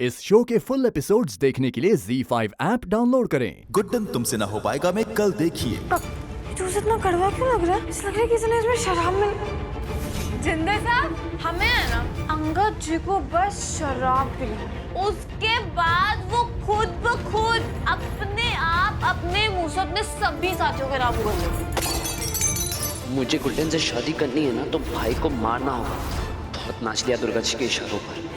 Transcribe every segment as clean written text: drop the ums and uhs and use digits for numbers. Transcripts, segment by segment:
इस शो के full episodes देखने के लिए ZEE5 ऐप डाउनलोड करें। गुड्डन तुमसे ना हो पाएगा में कल देखिए। जूस इतना कड़वा क्यों लग रहा है? ऐसा लग रहा है किसी ने इसमें शराब मिल। जिंदे साहब, हमें है ना अंगद जी को बस शराब पिलानी, उसके बाद वो खुद ब खुद अपने आप अपने मुंह से अपने सभी साथियों के नाम बोल देंगे। मुझे गुड्डन से शादी करनी है ना तो भाई को मारना होगा। बहुत नाच लिया दुर्गा जी के इशारों पर।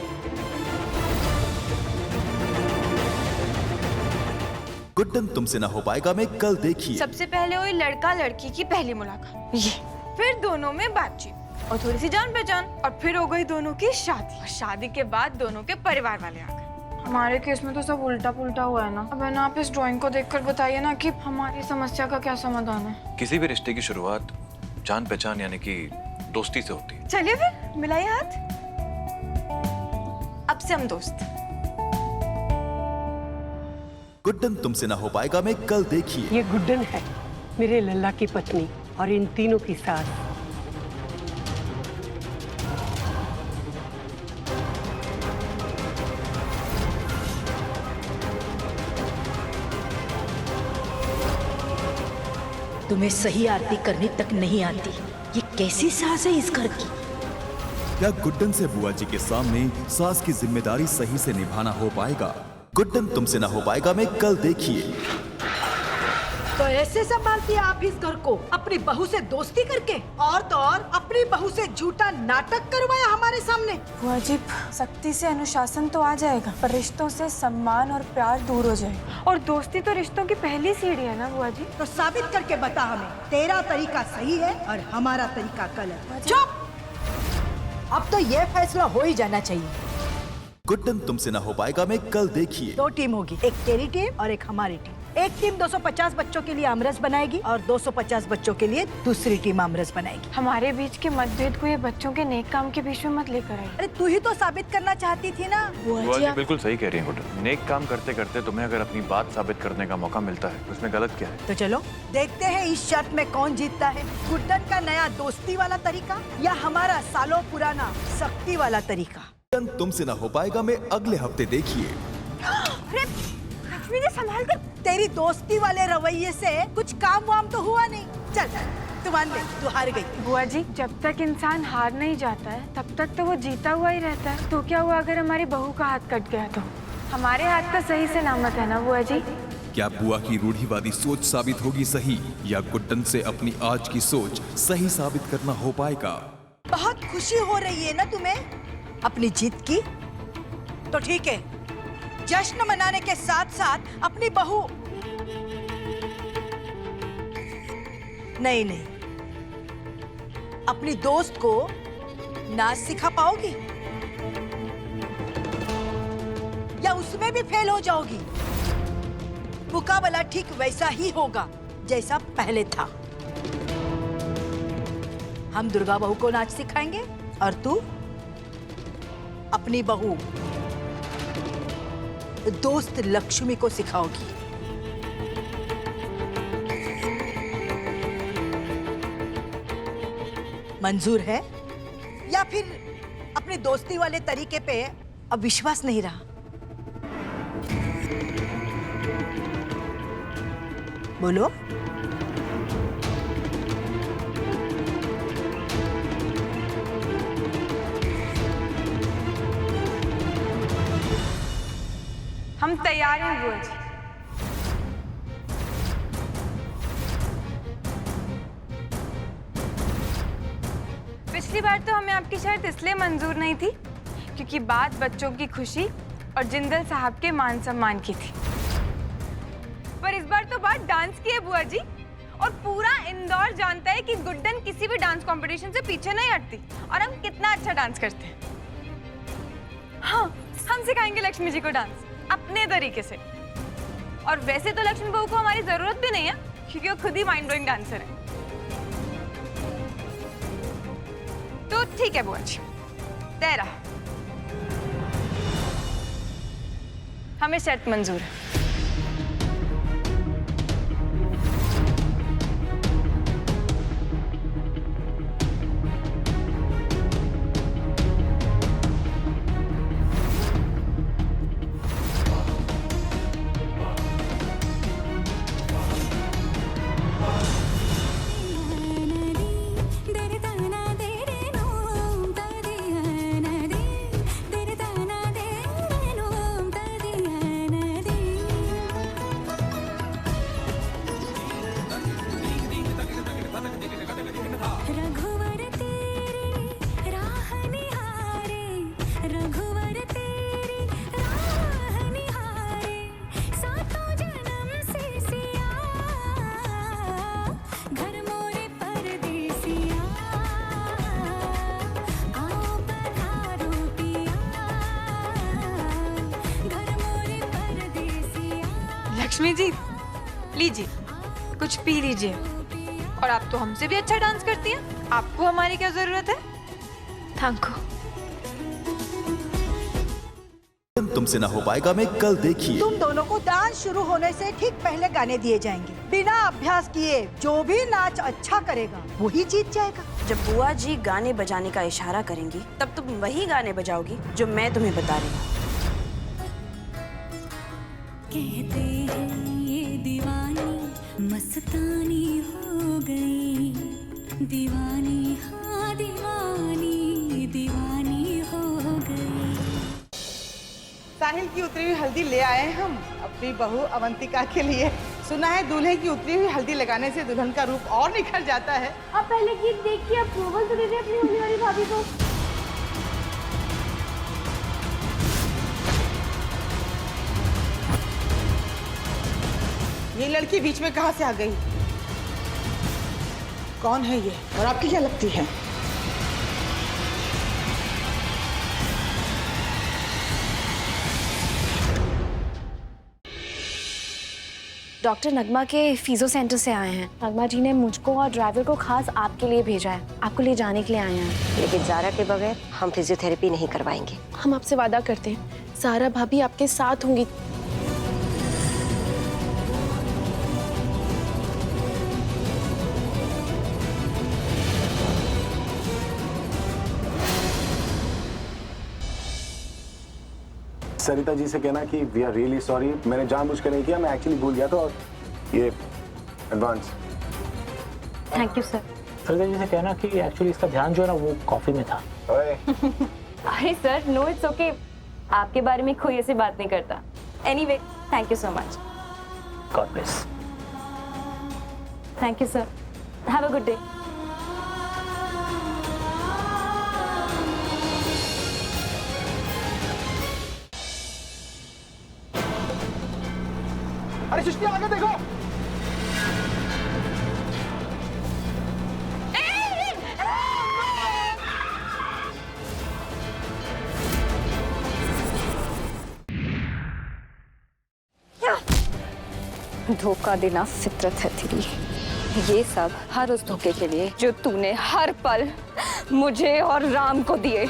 गुड्डन तुमसे ना हो पाएगा में कल देखिए। सबसे पहले हुई लड़का लड़की की पहली मुलाकात, ये फिर दोनों में बातचीत और थोड़ी सी जान पहचान, और फिर हो गई दोनों की शादी, और शादी के बाद दोनों के परिवार वाले आ गए। हमारे केस में तो सब उल्टा पुल्टा हुआ है ना। अब है ना, आप इस ड्राइंग को देखकर बताइए ना कि हमारी समस्या का क्या समाधान है। किसी भी रिश्ते की शुरुआत जान पहचान यानी कि दोस्ती से होती है। चलिए फिर मिलाइए हाथ, अब से हम दोस्त। गुड्डन तुमसे ना हो पाएगा में कल देखिए। ये गुड्डन है, मेरे लल्ला की पत्नी और इन तीनों की सास। तुम्हें सही आरती करने तक नहीं आती। ये कैसी सास है इस घर की? क्या गुड्डन से बुआ जी के सामने सास की जिम्मेदारी सही से निभाना हो पाएगा? गुड्डन तुमसे ना हो पाएगा में कल देखिए। तो ऐसे संभालती है आप इस घर को, अपनी बहू से दोस्ती करके, और तो और अपनी बहू से झूठा नाटक करवाया हमारे सामने। बुआ जी, सख्ती से अनुशासन तो आ जाएगा, पर रिश्तों से सम्मान और प्यार दूर हो जाएगा। और दोस्ती तो रिश्तों की पहली सीढ़ी है ना बुआ जी। तो साबित करके बता हमें, तेरा तरीका सही है और हमारा तरीका गलत। चुप! अब तो ये फैसला हो ही जाना चाहिए। गुड्डन तुमसे ना हो पाएगा में कल देखिए। दो टीम होगी, एक तेरी टीम और एक हमारी टीम। एक टीम 250 बच्चों के लिए आमरस बनाएगी और 250 बच्चों के लिए दूसरी टीम आमरस बनाएगी। हमारे बीच के मतभेद को ये बच्चों के नेक काम के बीच में मत लेकर आई। अरे तू ही तो साबित करना चाहती थी ना। बुआ जी बिल्कुल सही कह रही हैं गुड्डन। नेक काम करते करते तुम्हें अगर अपनी बात साबित करने का मौका मिलता है तो उसमें गलत क्या है? तो चलो देखते हैं इस शर्त में कौन जीतता है, गुड्डन का नया दोस्ती वाला तरीका या हमारा सालों पुराना सख्ती वाला तरीका। गुड्डन तुमसे ना हो पाएगा में अगले हफ्ते देखिए। लक्ष्मी ने संभाल कर। तेरी दोस्ती वाले रवैये से कुछ काम वाम तो हुआ नहीं। चल तू मान ले, तू हार गई। बुआ जी, जब तक इंसान हार नहीं जाता है तब तक तो वो जीता हुआ ही रहता है। तो क्या हुआ अगर हमारी बहू का हाथ कट गया तो? हमारे हाथ का सही से नामत है ना बुआ जी। क्या बुआ की रूढ़िवादी सोच साबित होगी सही, या गुड्डन से अपनी आज की सोच सही साबित करना हो पाएगा? बहुत खुशी हो रही है ना तुम्हें अपनी जीत की? तो ठीक है, जश्न मनाने के साथ साथ अपनी बहू नहीं, अपनी दोस्त को नाच सिखा पाओगी या उसमें भी फेल हो जाओगी? मुकाबला ठीक वैसा ही होगा जैसा पहले था। हम दुर्गा बहू को नाच सिखाएंगे और तू अपनी बहू दोस्त लक्ष्मी को सिखाओगी। मंजूर है या फिर अपनी दोस्ती वाले तरीके पे अब विश्वास नहीं रहा? बोलो। हम तैयार हैं बुआ जी। पिछली बार तो हमें आपकी शर्त इसलिए मंजूर नहीं थी क्योंकि बात बच्चों की खुशी और जिंदल साहब के मान सम्मान की थी, पर इस बार तो बात डांस की है बुआ जी। और पूरा इंदौर जानता है कि गुड्डन किसी भी डांस कंपटीशन से पीछे नहीं हटती और हम कितना अच्छा डांस करते हैं। हाँ, हम सिखाएंगे लक्ष्मी जी को डांस अपने तरीके से। और वैसे तो लक्ष्मी बहू को हमारी जरूरत भी नहीं है क्योंकि वो खुद ही माइंड ब्लोइंग डांसर है। तो ठीक है बुआ जी, तय रहा, हमें शर्त मंजूर है। लक्ष्मी जी, लीजिए कुछ पी लीजिए। और आप तो हमसे भी अच्छा डांस करती हैं, आपको हमारी क्या जरूरत है? Thank you. तुमसे ना हो पाएगा में कल देखिए। तुम दोनों को डांस शुरू होने से ठीक पहले गाने दिए जाएंगे। बिना अभ्यास किए जो भी नाच अच्छा करेगा वही जीत जाएगा। जब बुआ जी गाने बजाने का इशारा करेंगी तब तुम वही गाने बजाओगी जो मैं तुम्हें बता रही हूँ। कहते हैं ये दीवानी मस्तानी हो गई, दीवानी हाँ दीवानी दीवानी हो गई। साहिल की उतरी हुई हल्दी ले आए हम अपनी बहू अवंतिका के लिए। सुना है दूल्हे की उतरी हुई हल्दी लगाने से दुल्हन का रूप और निखर जाता है। अब पहले गीत देखिए, अप्रूवल तो दे दे अपनी होने वाली भाभी को। ये लड़की बीच में कहाँ से आ गई? कौन है ये और आपकी क्या लगती है? डॉक्टर नगमा के फिजियो सेंटर से आए हैं। नगमा जी ने मुझको और ड्राइवर को खास आपके लिए भेजा है, आपको ले जाने के लिए आए हैं। लेकिन ज़ारा के बगैर हम फिजियोथेरेपी नहीं करवाएंगे। हम आपसे वादा करते हैं ज़ारा भाभी आपके साथ होंगी। सरिता जी से कहना कि वी आर रियली सॉरी, मैंने जानबूझकर नहीं किया, मैं एक्चुअली भूल गया था। और ये advance. Thank you sir. Sarita ji से कहना कि एक्चुअली इसका ध्यान जो है ना वो कॉफी में था। अरे सर नो इट्स ओके, आपके बारे में कोई ऐसी बात नहीं करता। Anyway thank you so much. God bless. Thank you sir, have a good day. अरे सृष्टि आगे देखो। धोखा देना फितरत है तेरी। ये सब हर उस धोखे के लिए जो तूने हर पल मुझे और राम को दिए।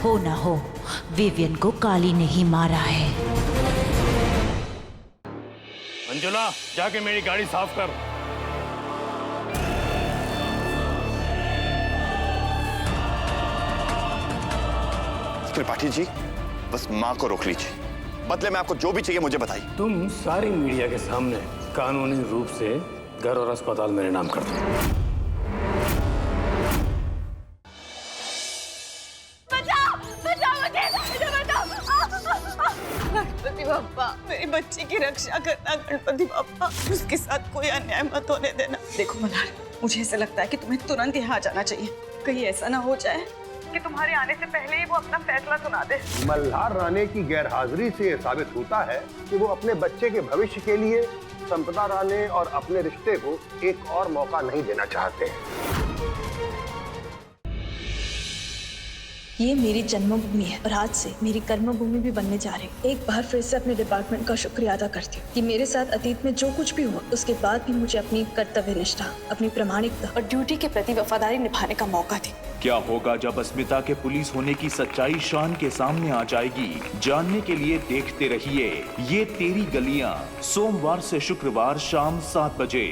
हो ना हो, विवियन को काली ने ही मारा है। मंजुला जाके मेरी गाड़ी साफ कर। त्रिपाठी जी बस माँ को रोक लीजिए, बदले में आपको जो भी चाहिए मुझे बताइए। तुम सारी मीडिया के सामने कानूनी रूप से घर और अस्पताल मेरे नाम कर दो। गणपति बप्पा, मेरी बच्ची की रक्षा करना गणपति बप्पा, उसके साथ कोई अन्याय मत होने देना। देखो मल्हार, मुझे ऐसा लगता है कि तुम्हें तुरंत यहाँ आ जाना चाहिए। कहीं ऐसा ना हो जाए कि तुम्हारे आने से पहले ही वो अपना फैसला सुना दे। मल्हार राणे की गैरहाजिरी से यह साबित होता है कि वो अपने बच्चे के भविष्य के लिए संपदा राणे और अपने रिश्ते को एक और मौका नहीं देना चाहते हैं। ये मेरी जन्मभूमि है और आज से मेरी कर्मभूमि भी बनने जा रही है। एक बार फिर से अपने डिपार्टमेंट का शुक्रिया अदा करती हूँ कि मेरे साथ अतीत में जो कुछ भी हुआ उसके बाद भी मुझे अपनी कर्तव्य निष्ठा, अपनी प्रामाणिकता और ड्यूटी के प्रति वफादारी निभाने का मौका दी। क्या होगा जब अस्मिता के पुलिस होने की सच्चाई शान के सामने आ जाएगी? जानने के लिए देखते रहिए ये तेरी गलियां, सोमवार से शुक्रवार शाम 7 बजे।